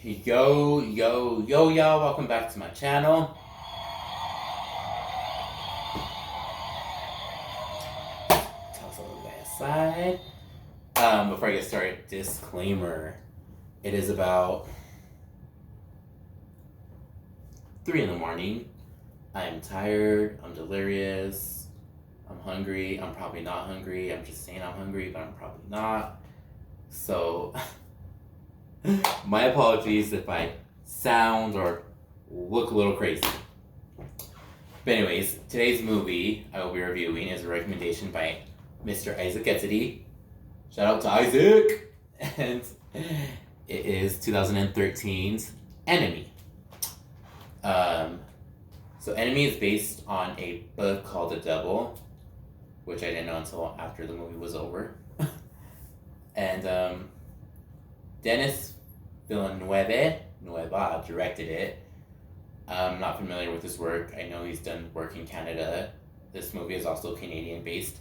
Yo, y'all, welcome back to my channel. Tell us a little bit aside. Before I get started, disclaimer. It is about 3 in the morning. I'm tired, I'm delirious, I'm hungry. I'm probably not hungry. I'm just saying I'm hungry, but I'm probably not. So, my apologies if I sound or look a little crazy. But anyways, today's movie I will be reviewing is a recommendation by Mr. Isaac Etsy. Shout out to Isaac! And it is 2013's Enemy. So Enemy is based on a book called The Devil, which I didn't know until after the movie was over. And Denis Villeneuve directed it. I'm not familiar with his work. I know he's done work in Canada. This movie is also Canadian based.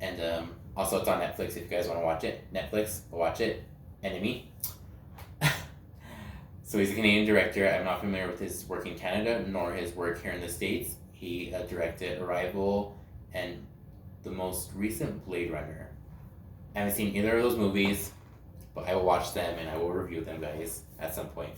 And also it's on Netflix if you guys want to watch it. Netflix, watch it. Enemy. So he's a Canadian director. I'm not familiar with his work in Canada nor his work here in the States. He directed Arrival and the most recent Blade Runner. I haven't seen either of those movies, but I will watch them and I will review them, guys, at some point.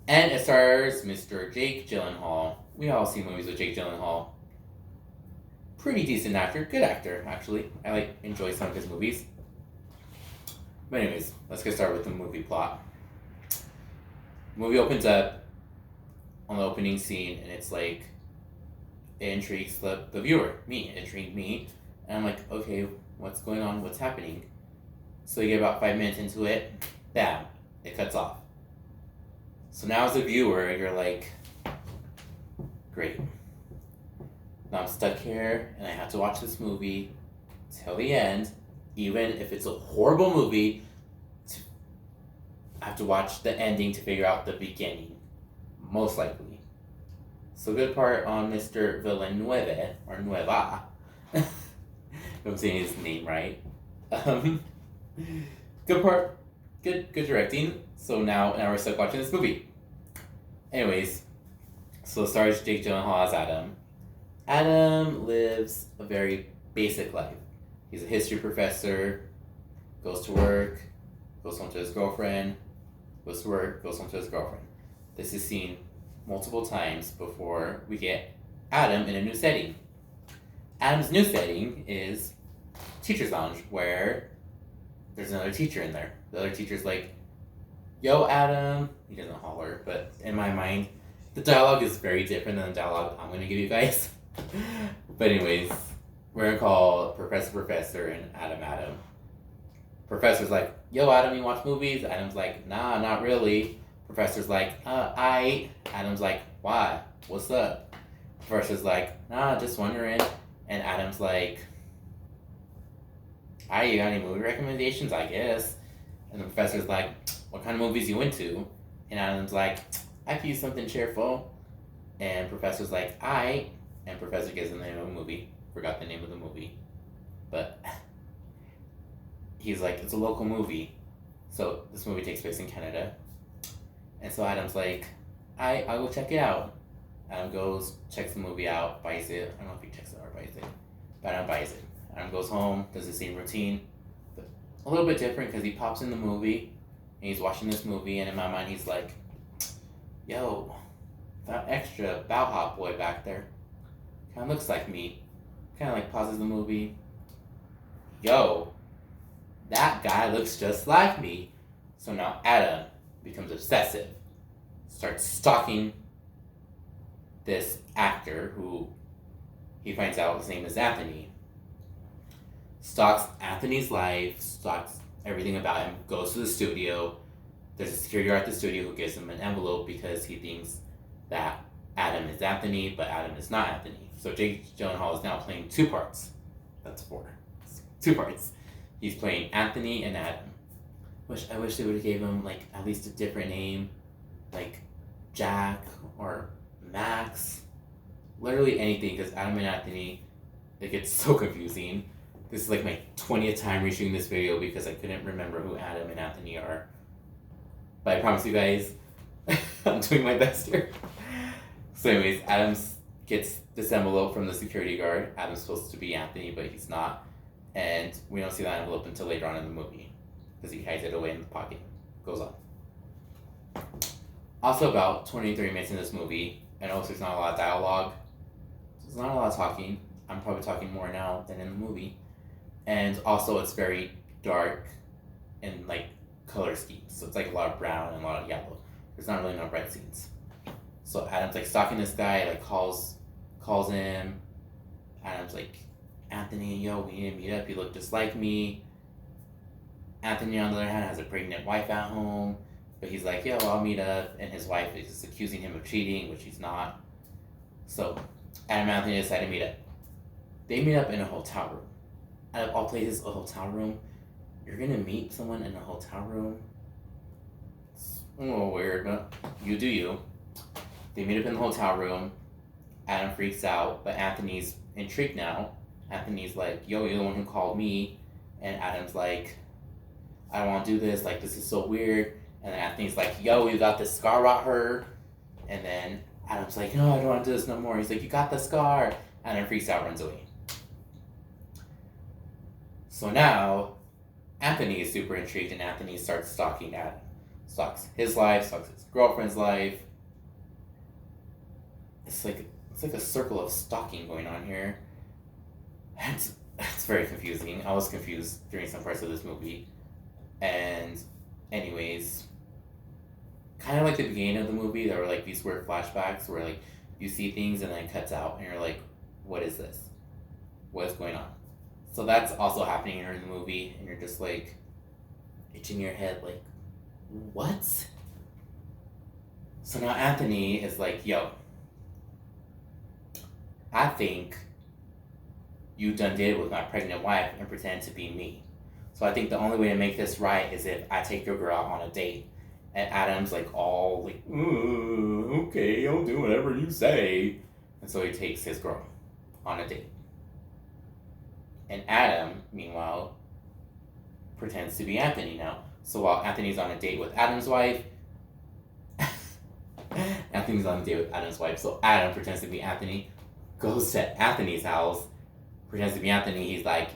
And it stars Mr. Jake Gyllenhaal. We all see movies with Jake Gyllenhaal. Pretty decent actor. Good actor, actually. I enjoy some of his movies. But anyways, let's get started with the movie plot. The movie opens up on the opening scene, and it's like, it intrigues the viewer. Me. It intrigued me. And I'm like, okay, what's going on? What's happening? So you get about 5 minutes into it, bam, it cuts off. So now as a viewer, you're like, great. Now I'm stuck here, and I have to watch this movie till the end, even if it's a horrible movie. I have to watch the ending to figure out the beginning, most likely. So good part on Mr. Villeneuve, or Nueva, if I'm saying his name right. Good part, good directing. So now we're stuck watching this movie. Anyways, so it stars Jake Gyllenhaal as Adam. Adam lives a very basic life. He's a history professor, goes to work, goes home to his girlfriend, goes to work, goes home to his girlfriend. This is seen multiple times before we get Adam in a new setting. Adam's new setting is Teacher's Lounge, where there's another teacher in there. The other teacher's like, yo, Adam. He doesn't holler, but in my mind, the dialogue is very different than the dialogue I'm going to give you guys. But anyways, we're going to call Professor and Adam. Professor's like, yo, Adam, you watch movies? Adam's like, nah, not really. Professor's like, Adam's like, why? What's up? Professor's like, nah, just wondering. And Adam's like, you got any movie recommendations, I guess? And the professor's like, what kind of movies you into? And Adam's like, I could use something cheerful. And Professor's like, and Professor gives him the name of a movie. Forgot the name of the movie. But he's like, it's a local movie. So this movie takes place in Canada. And so Adam's like, I'll go check it out. Adam goes, checks the movie out, buys it. I don't know if he checks it out or buys it. But Adam buys it. Adam goes home, does the same routine. But a little bit different because he pops in the movie. And he's watching this movie. And in my mind, he's like, yo, that extra bellhop boy back there kind of looks like me. Kind of like pauses the movie. Yo, that guy looks just like me. So now Adam becomes obsessive. Starts stalking this actor who he finds out his name is Anthony. Stalks Anthony's life, stalks everything about him, goes to the studio. There's a security guard at the studio who gives him an envelope because he thinks that Adam is Anthony, but Adam is not Anthony. So Jake Gyllenhaal is now playing 2 parts. That's 4. 2 parts. He's playing Anthony and Adam. I wish they would have gave him like at least a different name, like Jack or Max. Literally anything, because Adam and Anthony, it gets so confusing. This is like my 20th time reshooting this video because I couldn't remember who Adam and Anthony are. But I promise you guys, I'm doing my best here. So anyways, Adams gets this envelope from the security guard. Adam's supposed to be Anthony, but he's not. And we don't see that envelope until later on in the movie. Because he hides it away in the pocket. Goes on. Also about 23 minutes in this movie, I know there's not a lot of dialogue. There's not a lot of talking. I'm probably talking more now than in the movie. And also it's very dark and like color schemes. So it's like a lot of brown and a lot of yellow. There's not really no bright scenes. So Adam's like stalking this guy, like calls him. Adam's like, Anthony, yo, we need to meet up. You look just like me. Anthony, on the other hand, has a pregnant wife at home. But he's like, yo, I'll meet up. And his wife is accusing him of cheating, which he's not. So Adam and Anthony decide to meet up. They meet up in a hotel room. Out of all places, a hotel room. You're going to meet someone in a hotel room? It's a little weird, but you do you. They meet up in the hotel room. Adam freaks out, but Anthony's intrigued now. Anthony's like, yo, you're the one who called me. And Adam's like, I don't want to do this. Like, this is so weird. And then Anthony's like, yo, you got this scar about her. And then Adam's like, no, I don't want to do this no more. He's like, you got the scar. And then freaks out, runs away. So now, Anthony is super intrigued, and Anthony starts stalking Adam. Stalks his life, stalks his girlfriend's life. It's like a circle of stalking going on here. It's very confusing. I was confused during some parts of this movie. And anyways, kind of like the beginning of the movie, there were like these weird flashbacks where like you see things and then it cuts out and you're like, what is this? What is going on? So that's also happening in the movie, and you're just like itching your head like, what? So now Anthony is like, yo, I think you done did with my pregnant wife and pretend to be me. So I think the only way to make this right is if I take your girl out on a date. And Adam's like all like, okay, I'll do whatever you say. And so he takes his girl on a date. And Adam, meanwhile, pretends to be Anthony now. So while Anthony's on a date with Adam's wife, so Adam pretends to be Anthony, goes to Anthony's house, pretends to be Anthony. He's like,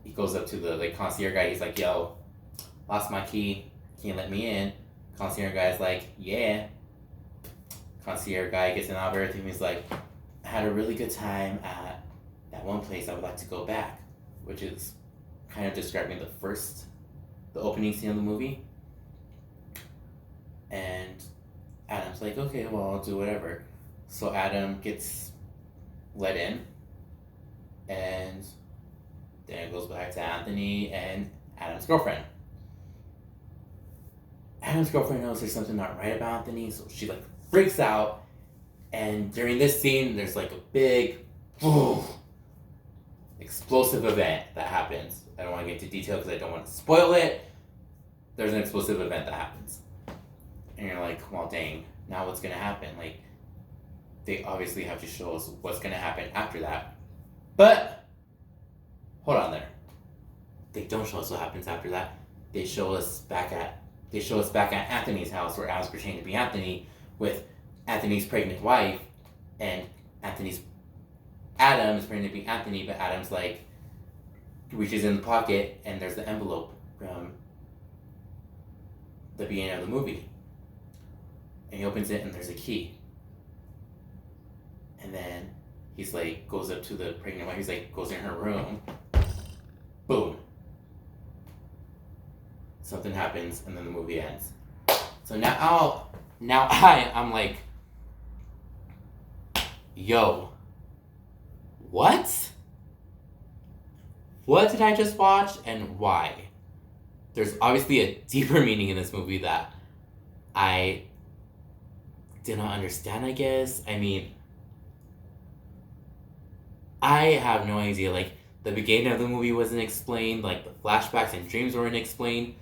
he goes up to the concierge guy. He's like, yo, lost my key. Can't let me in. Concierge guy's like, yeah. Concierge guy gets an over everything. He's like, I had a really good time at that one place. I would like to go back. Which is kind of describing the opening scene of the movie. And Adam's like, okay, well, I'll do whatever. So Adam gets let in. And then it goes back to Anthony and Adam's girlfriend. Adam's girlfriend knows there's something not right about Anthony, so she like freaks out. And during this scene, there's like a big explosive event that happens. I don't want to get into detail because I don't want to spoil it. There's an explosive event that happens. And you're like, well, dang, now what's going to happen? Like, they obviously have to show us what's going to happen after that. But, hold on there. They don't show us what happens after that. They show us back at Anthony's house, where Adam's pretending to be Anthony with Anthony's pregnant wife, and Adam is pretending to be Anthony, but Adam's like reaches in the pocket and there's the envelope from the beginning of the movie. And he opens it and there's a key. And then he's like goes up to the pregnant wife, he's like goes in her room. Boom. Something happens and then the movie ends. So I'm like, yo, what? What did I just watch and why? There's obviously a deeper meaning in this movie that I did not understand, I guess. I mean, I have no idea. Like, the beginning of the movie wasn't explained. Like, the flashbacks and dreams weren't explained.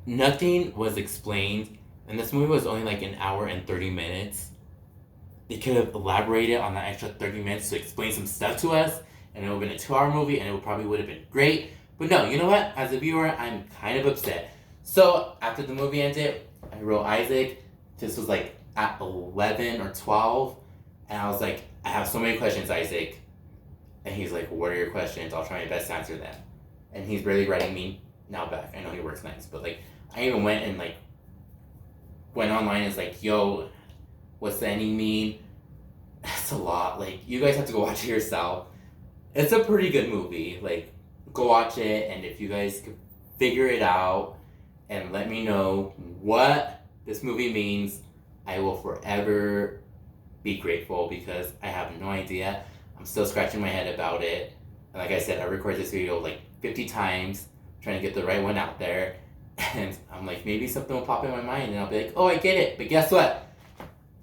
Nothing was explained. And this movie was only like an hour and 30 minutes. They could have elaborated on that extra 30 minutes to explain some stuff to us, and it would have been a 2-hour movie, and it probably would have been great. But no, you know what? As a viewer, I'm kind of upset. So, after the movie ended, I wrote Isaac. This was like at 11 or 12. And I was like, I have so many questions, Isaac. And he's like, what are your questions? I'll try my best to answer them. And he's really writing me now back. I know he works nights, but like, I even went and like, went online and was like, yo, what's the ending mean? That's a lot. Like, you guys have to go watch it yourself. It's a pretty good movie. Like, go watch it, and if you guys can figure it out and let me know what this movie means, I will forever be grateful because I have no idea. I'm still scratching my head about it. And like I said, I recorded this video like 50 times trying to get the right one out there. And I'm like, maybe something will pop in my mind and I'll be like, oh, I get it. But guess what?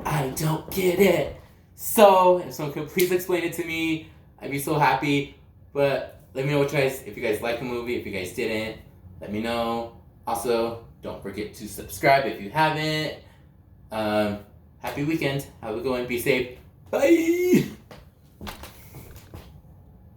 I don't get it. So if someone could please explain it to me, I'd be so happy. But let me know what you guys, if you guys like the movie, if you guys didn't, let me know. Also, don't forget to subscribe if you haven't. Happy weekend. Have a good one. Be safe. Bye.